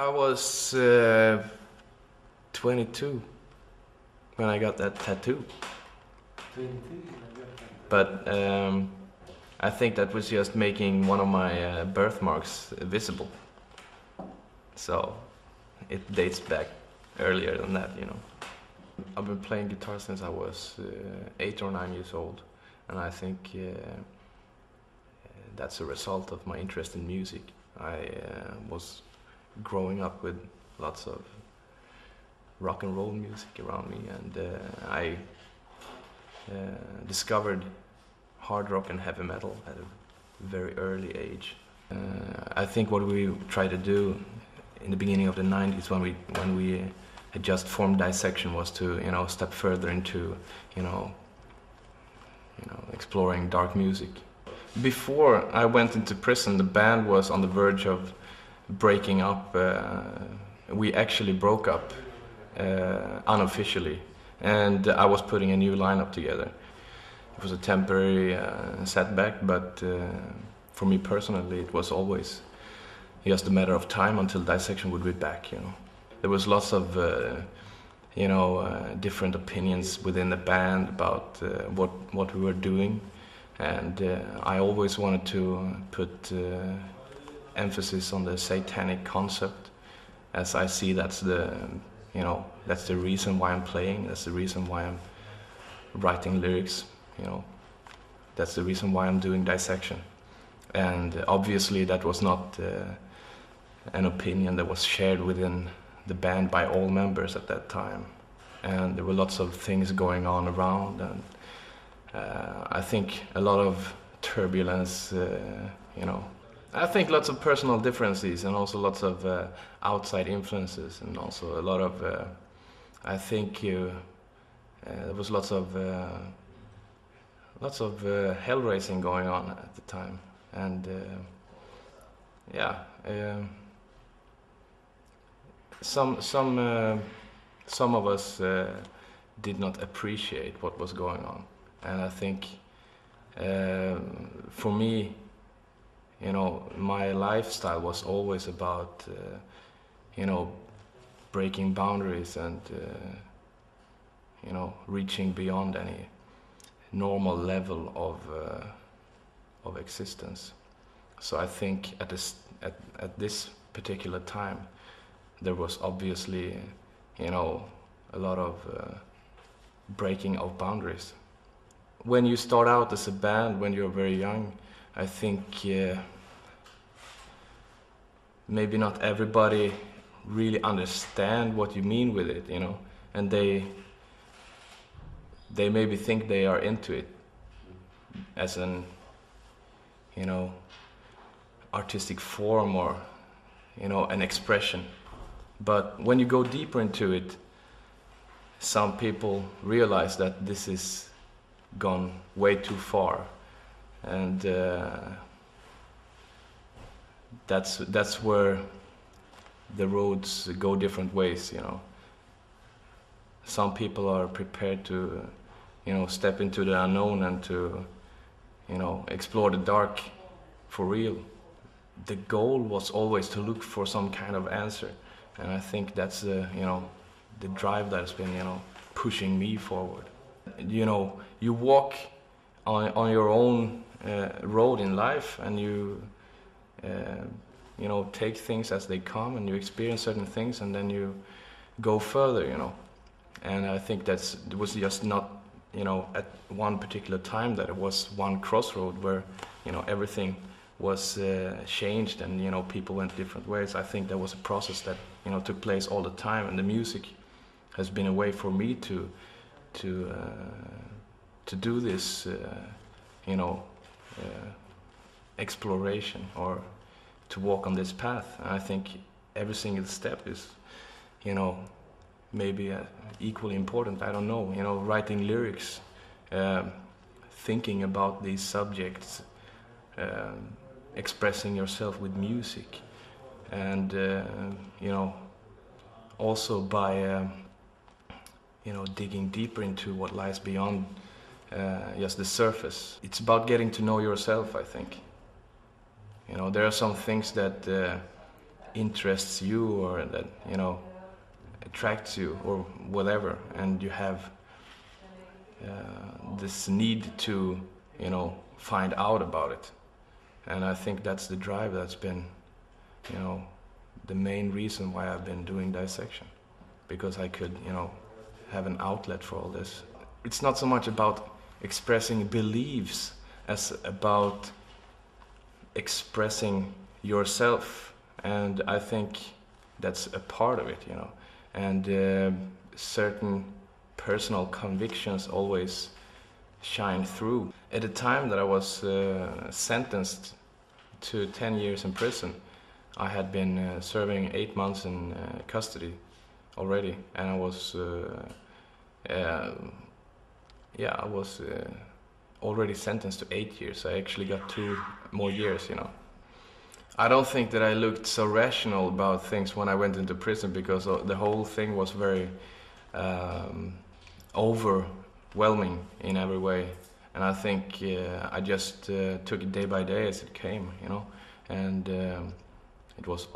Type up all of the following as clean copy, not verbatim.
I was 22 when I got that tattoo. 22? But I think that was just making one of my birthmarks visible. So it dates back earlier than that, you know. I've been playing guitar since I was 8 or 9 years old, and I think that's a result of my interest in music. I was growing up with lots of rock and roll music around me, and I discovered hard rock and heavy metal at a very early age. I think what we tried to do in the beginning of the 90s when we had just formed Dissection was to, you know, step further into, you know, exploring dark music. Before I went into prison, the band was on the verge of breaking up. We actually broke up unofficially, and I was putting a new lineup together. It was a temporary setback, but for me personally, it was always just a matter of time until Dissection would be back, you know. There was lots of, different opinions within the band about what we were doing, and I always wanted to put emphasis on the satanic concept, as I see that's the reason why I'm playing. That's the reason why I'm writing lyrics. You know, that's the reason why I'm doing Dissection, and obviously that was not an opinion that was shared within the band by all members at that time, and there were lots of things going on around, and I think a lot of turbulence, I think lots of personal differences, and also lots of outside influences, and also a lot of I think there was lots of hell raising going on at the time, and some of us did not appreciate what was going on, and I think for me, you know, my lifestyle was always about breaking boundaries and reaching beyond any normal level of existence. So I think at this particular time, there was obviously, a lot of breaking of boundaries. When you start out as a band, when you're very young, I think maybe not everybody really understand what you mean with it, you know, and they maybe think they are into it as an, artistic form or, an expression. But when you go deeper into it, some people realize that this is gone way too far, and that's where the roads go different ways, you know. Some people are prepared to, step into the unknown and to, explore the dark for real. The goal was always to look for some kind of answer, and I think that's the drive that's been, pushing me forward. You walk on your own road in life, and you take things as they come, and you experience certain things, and then you go further, And I think it was just not, at one particular time that it was one crossroad where, everything was changed and, people went different ways. I think there was a process that, took place all the time, and the music has been a way for me to do this, exploration, or to walk on this path. And I think every single step is, maybe equally important. I don't know. Writing lyrics, thinking about these subjects, expressing yourself with music, and also by digging deeper into what lies beyond just the surface. It's about getting to know yourself, I think. There are some things that interests you or that, you know, attracts you or whatever, and you have this need to, you know, find out about it. And I think that's the drive that's been, you know, the main reason why I've been doing Dissection, because I could, you know, have an outlet for all this. It's not so much about expressing beliefs as about expressing yourself, and I think that's a part of it, you know. And certain personal convictions always shine through. At the time that I was sentenced to 10 years in prison, I had been serving 8 months in custody already, and I was already sentenced to 8 years. I actually got 2 more years, you know. I don't think that I looked so rational about things when I went into prison, because the whole thing was very overwhelming in every way. And I think I just took it day by day as it came, you know. And it was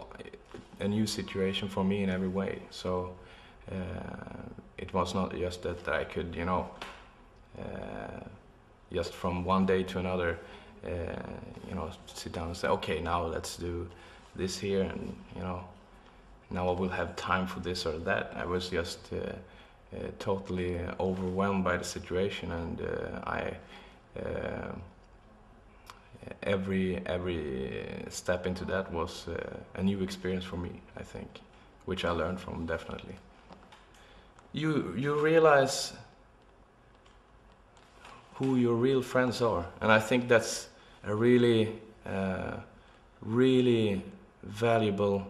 a new situation for me in every way. So it was not just that I could, you know, just from one day to another, you know, sit down and say, okay, now let's do this here, and, you know, now I will have time for this or that. I was just totally overwhelmed by the situation, and every step into that was a new experience for me, I think, which I learned from, definitely. You realize who your real friends are, and I think that's a really valuable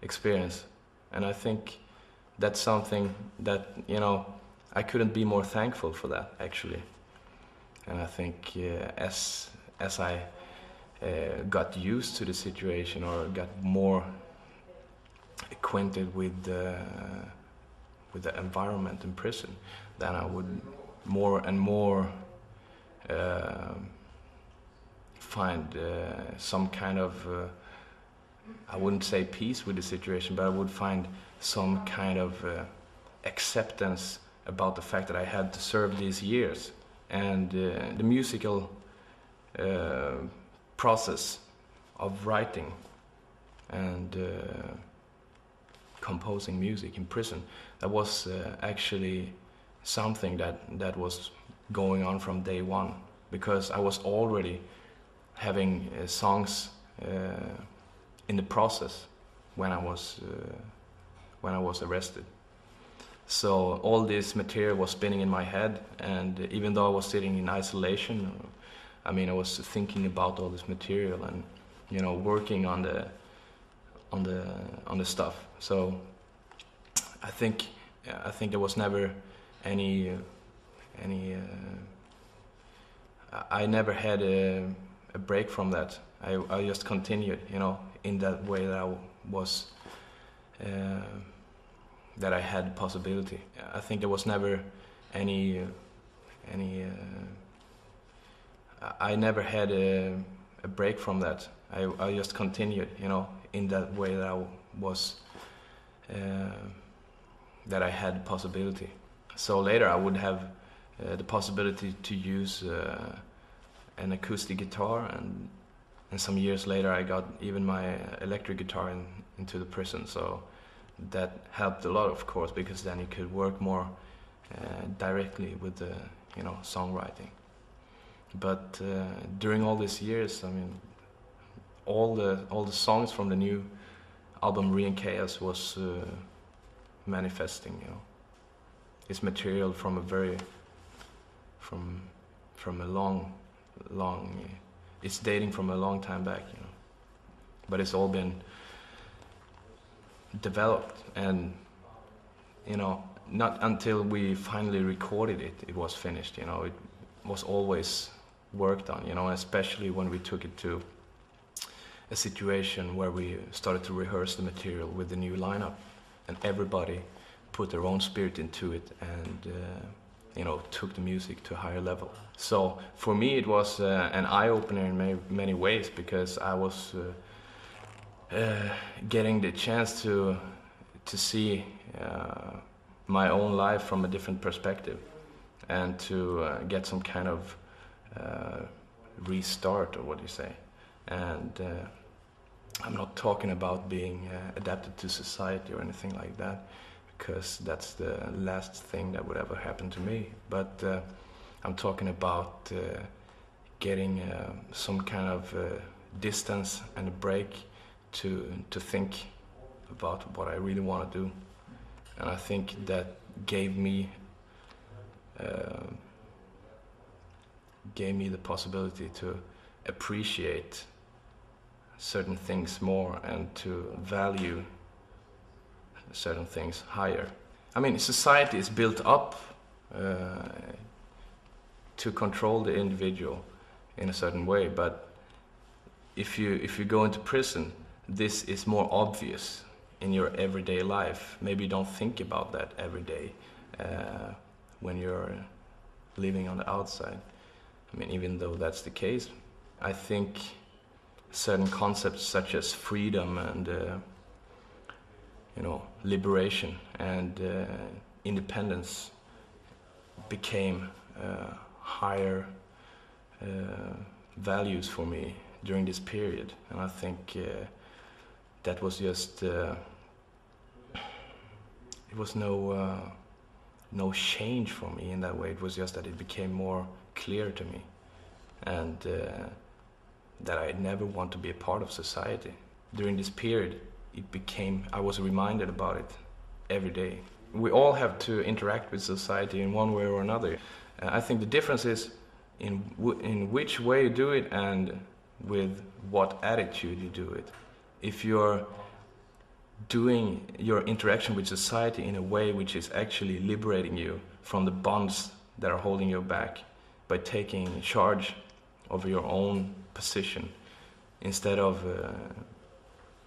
experience. And I think that's something that, you know, I couldn't be more thankful for that, actually. And I think as I got used to the situation, or got more acquainted with the environment in prison, then I would more and more find some kind of, I wouldn't say peace with the situation, but I would find some kind of acceptance about the fact that I had to serve these years. And the musical process of writing and composing music in prison, that was actually something that was going on from day one, because I was already having songs in the process when I was arrested. So all this material was spinning in my head, and even though I was sitting in isolation, I mean, I was thinking about all this material and, you know, working on the stuff. So I think there was never any I never had a break from that. I just continued, you know, in that way that I was that I had possibility. I think there was never any I never had a break from that. I just continued, you know, in that way that I was that I had possibility. So later I would have the possibility to use an acoustic guitar, and some years later I got even my electric guitar into the prison. So that helped a lot, of course, because then you could work more directly with the, you know, songwriting. But during all these years, I mean, all the songs from the new album Re and Chaos was manifesting, you know. It's material from a very from a long it's dating from a long time back, you know. But it's all been developed, and, you know, not until we finally recorded it, it was finished, you know. It was always worked on, you know, especially when we took it to a situation where we started to rehearse the material with the new lineup, and everybody put their own spirit into it, and you know, took the music to a higher level. So for me it was an eye-opener in many ways, because I was getting the chance to see my own life from a different perspective, and to get some kind of restart, or what do you say. And I'm not talking about being adapted to society or anything like that, because that's the last thing that would ever happen to me. But I'm talking about getting some kind of distance and a break to think about what I really want to do. And I think that gave me the possibility to appreciate certain things more and to value certain things higher. I mean, society is built up to control the individual in a certain way, but if you go into prison, this is more obvious in your everyday life. Maybe you don't think about that every day when you're living on the outside. I mean, even though that's the case, I think certain concepts such as freedom and liberation and independence became higher values for me during this period. And I think that was just it was no change for me in that way. It was just that it became more clear to me, and that I never want to be a part of society. During this period, I was reminded about it every day. We all have to interact with society in one way or another. I think the difference is in which way you do it and with what attitude you do it. If you're doing your interaction with society in a way which is actually liberating you from the bonds that are holding you back, by taking charge of your own position instead of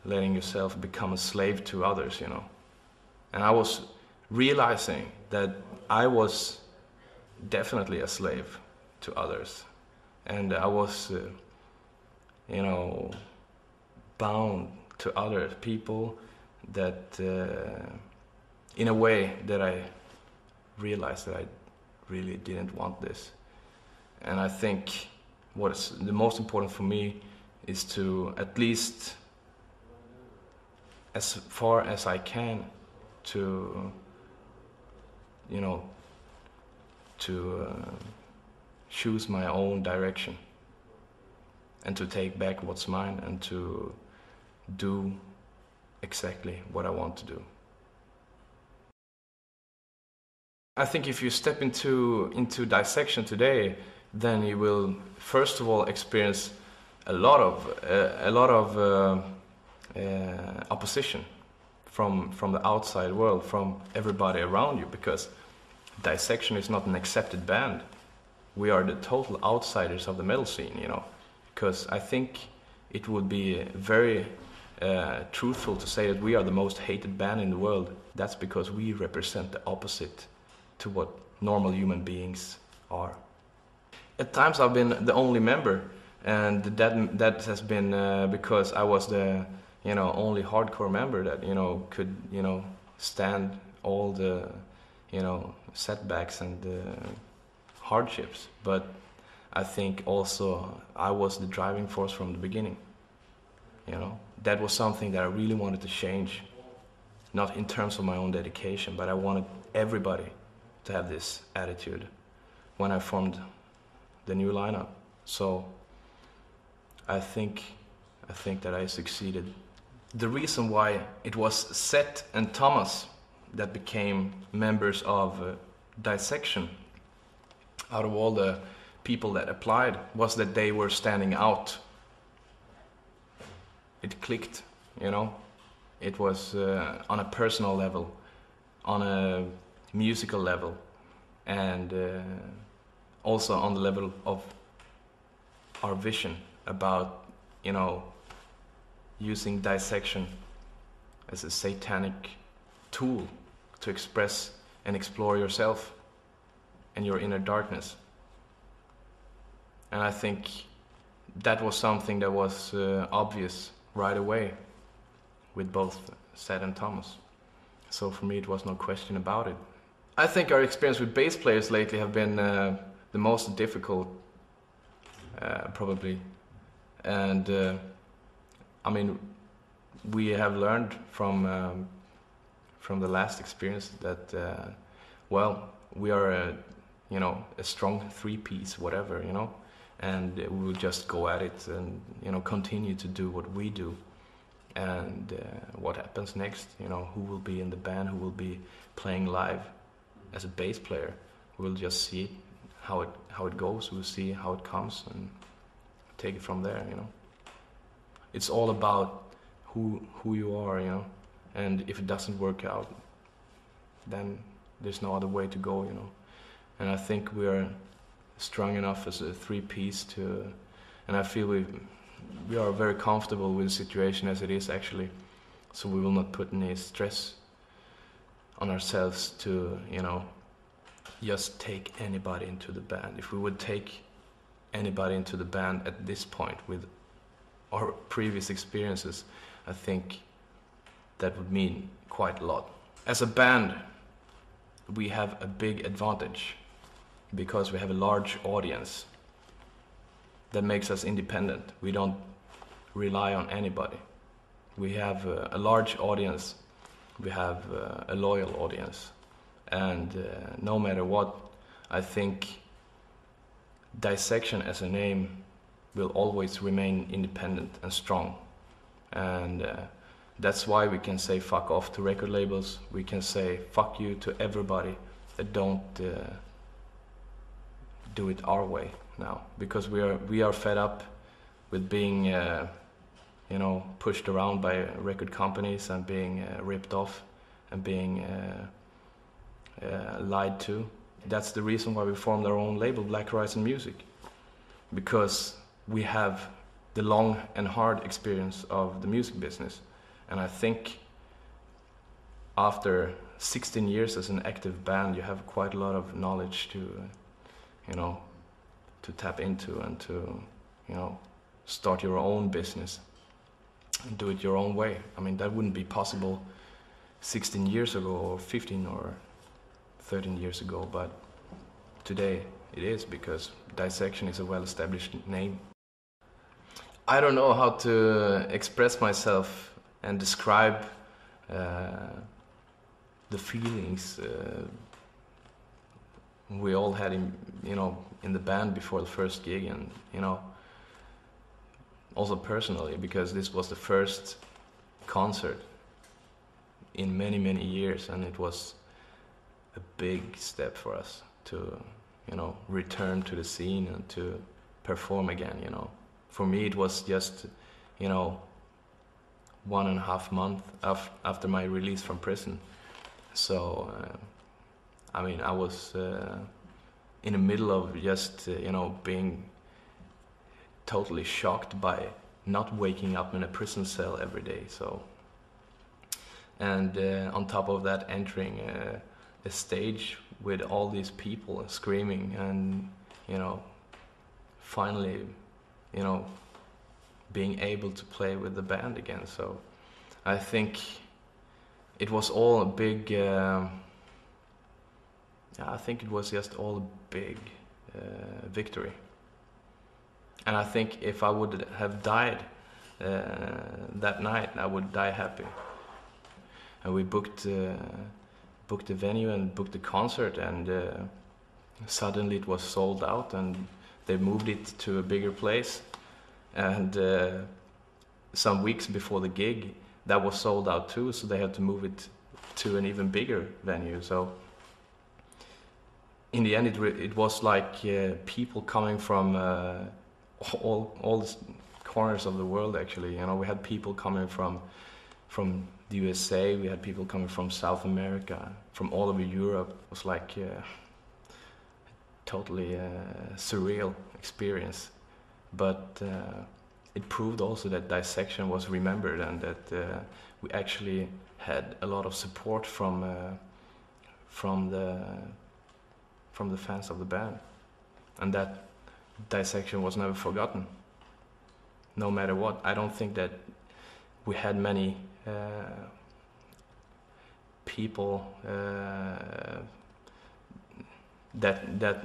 letting yourself become a slave to others, And I was realizing that I was definitely a slave to others, and I was bound to other people that in a way that I realized that I really didn't want this. And I think what's the most important for me is to, at least as far as I can, to choose my own direction and to take back what's mine and to do exactly what I want to do. I think if you step into dissection today, then you will first of all experience a lot of opposition from the outside world, from everybody around you, because Dissection is not an accepted band. We are the total outsiders of the metal scene, because I think it would be very truthful to say that we are the most hated band in the world. That's because we represent the opposite to what normal human beings are. At times I've been the only member, and that has been because I was the only hardcore member that could stand all the setbacks and hardships. But I think also I was the driving force from the beginning. That was something that I really wanted to change, not in terms of my own dedication, but I wanted everybody to have this attitude when I formed the new lineup. So I think that I succeeded. The reason why it was Seth and Thomas that became members of Dissection, out of all the people that applied, was that they were standing out. It clicked, It was on a personal level, on a musical level, and also on the level of our vision about, using dissection as a satanic tool to express and explore yourself and your inner darkness. And I think that was something that was obvious right away, with both Seth and Thomas. So for me, it was no question about it. I think our experience with bass players lately have been the most difficult, probably. And I mean, we have learned from the last experience that, well, we are a strong three-piece, whatever, and we will just go at it and continue to do what we do. And what happens next, who will be in the band, who will be playing live as a bass player, we'll just see how it goes. We'll see how it comes and take it from there. It's all about who you are, and if it doesn't work out, then there's no other way to go, and I think we're strong enough as a three-piece to, and I feel we are very comfortable with the situation as it is, actually, so we will not put any stress on ourselves to just take anybody into the band. If we would take anybody into the band at this point with our previous experiences, I think that would mean quite a lot. As a band, we have a big advantage because we have a large audience that makes us independent. We don't rely on anybody. We have a large audience, we have a loyal audience, and no matter what, I think Dissection as a name will always remain independent and strong, and that's why we can say fuck off to record labels. We can say fuck you to everybody that don't do it our way now, because we are fed up with being pushed around by record companies and being ripped off and being lied to. That's the reason why we formed our own label, Black Horizon Music, because we have the long and hard experience of the music business. And I think after 16 years as an active band, you have quite a lot of knowledge to tap into and to start your own business and do it your own way. I mean, that wouldn't be possible 16 years ago or 15 or 13 years ago, but today it is, because Dissection is a well-established name. I don't know how to express myself and describe the feelings we all had in the band before the first gig, and also personally, because this was the first concert in many years, and it was a big step for us to return to the scene and to perform again. For me it was just 1.5 months after my release from prison, so I mean, I was in the middle of just being totally shocked by not waking up in a prison cell every day. So, and on top of that, entering a stage with all these people screaming, and finally being able to play with the band again. So I think it was all a big I think it was just all a big victory. And I think if I would have died that night, I would die happy. And we booked the venue and booked the concert, and suddenly it was sold out, and they moved it to a bigger place. And some weeks before the gig, that was sold out too, so they had to move it to an even bigger venue. So in the end, it was like people coming from all the corners of the world, actually. We had people coming from the USA, we had people coming from South America, from all over Europe. It was like totally surreal experience. But it proved also that Dissection was remembered, and that we actually had a lot of support from the fans of the band, and that Dissection was never forgotten, no matter what. I don't think that we had many people that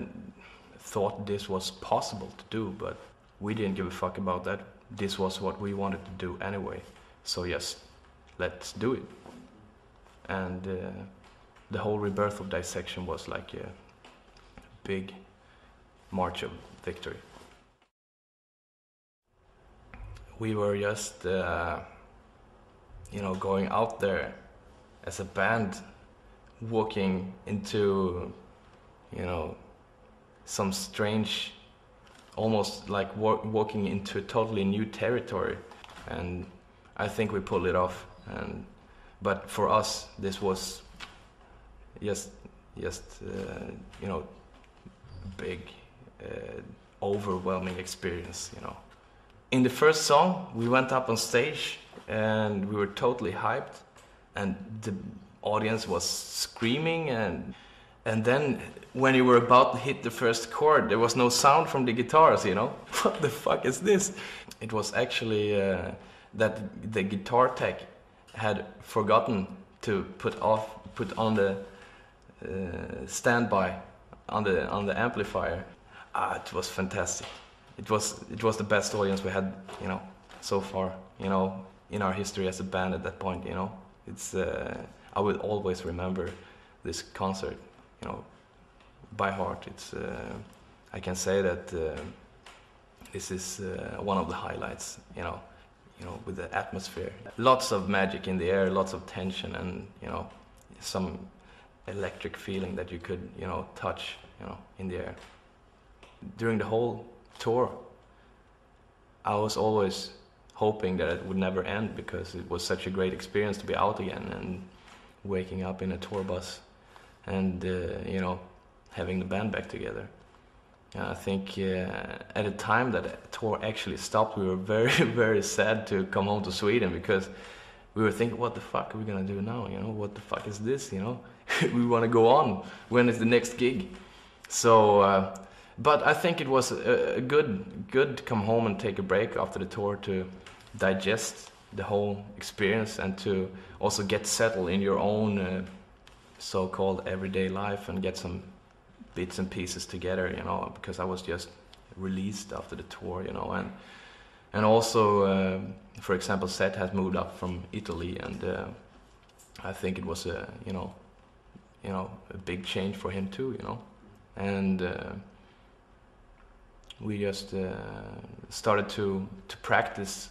thought this was possible to do, but we didn't give a fuck about that. This was what we wanted to do anyway, so yes, let's do it. And the whole rebirth of Dissection was like a big march of victory. We were just, going out there as a band, walking into, some strange, almost like walking into a totally new territory. And I think we pulled it off. But for us, this was just big, overwhelming experience, In the first song, we went up on stage and we were totally hyped, and the audience was screaming, and then when you were about to hit the first chord, there was no sound from the guitars, What the fuck is this? It was actually that the guitar tech had forgotten to put on the standby on the amplifier. It was fantastic. It was the best audience we had, so far, in our history as a band at that point, It's I will always remember this concert, by heart. It's I can say that this is one of the highlights, with the atmosphere. Lots of magic in the air, lots of tension, and some electric feeling that you could touch in the air. During the whole tour, I was always hoping that it would never end, because it was such a great experience to be out again and waking up in a tour bus and having the band back together. I think at the time that the tour actually stopped, we were very, very sad to come home to Sweden, because we were thinking, what the fuck are we gonna do now? What the fuck is this? We want to go on. When is the next gig? So, but I think it was a good to come home and take a break after the tour to digest the whole experience and to also get settled in your own so-called everyday life and get some bits and pieces together, because I was just released after the tour, and also, for example, Seth has moved up from Italy, and I think it was a big change for him too, and we just started to practice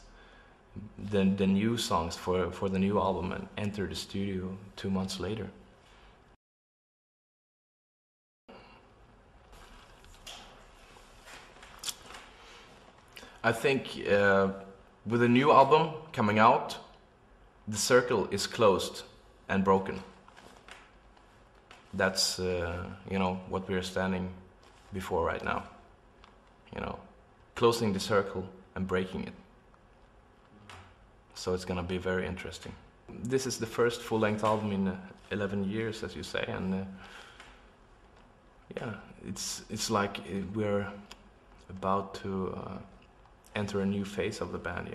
the new songs for the new album and enter the studio 2 months later. I think with a new album coming out, the circle is closed and broken. That's what we're standing before right now. Closing the circle and breaking it. So it's gonna be very interesting. This is the first full-length album in 11 years, as you say, and it's like we're about to enter a new phase of the band.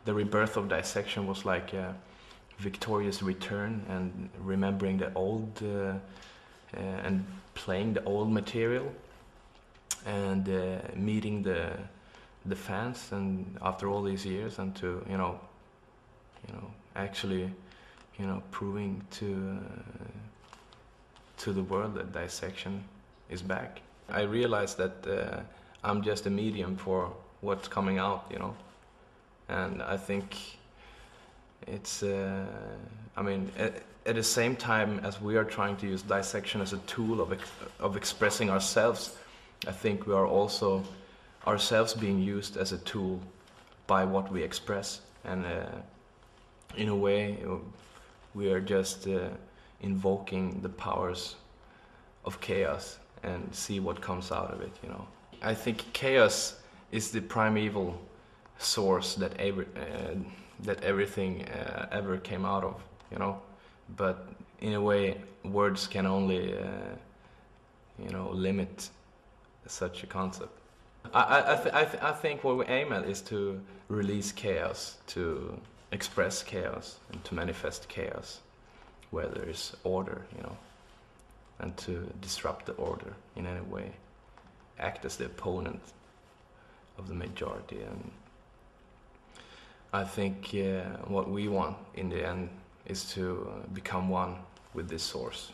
The rebirth of Dissection was like a victorious return and remembering the old and playing the old material and meeting the fans, and after all these years, and to actually proving to the world that Dissection is back. I realized that I'm just a medium for what's coming out, and I think it's at the same time as we are trying to use Dissection as a tool of expressing ourselves, I think we are also ourselves being used as a tool by what we express, and in a way we are just invoking the powers of chaos and see what comes out of it. I think chaos is the primeval source that everything ever came out of, but in a way words can only limit such a concept. I think what we aim at is to release chaos, to express chaos and to manifest chaos where there is order, and to disrupt the order in any way, act as the opponent of the majority. And I think what we want in the end is to become one with this source.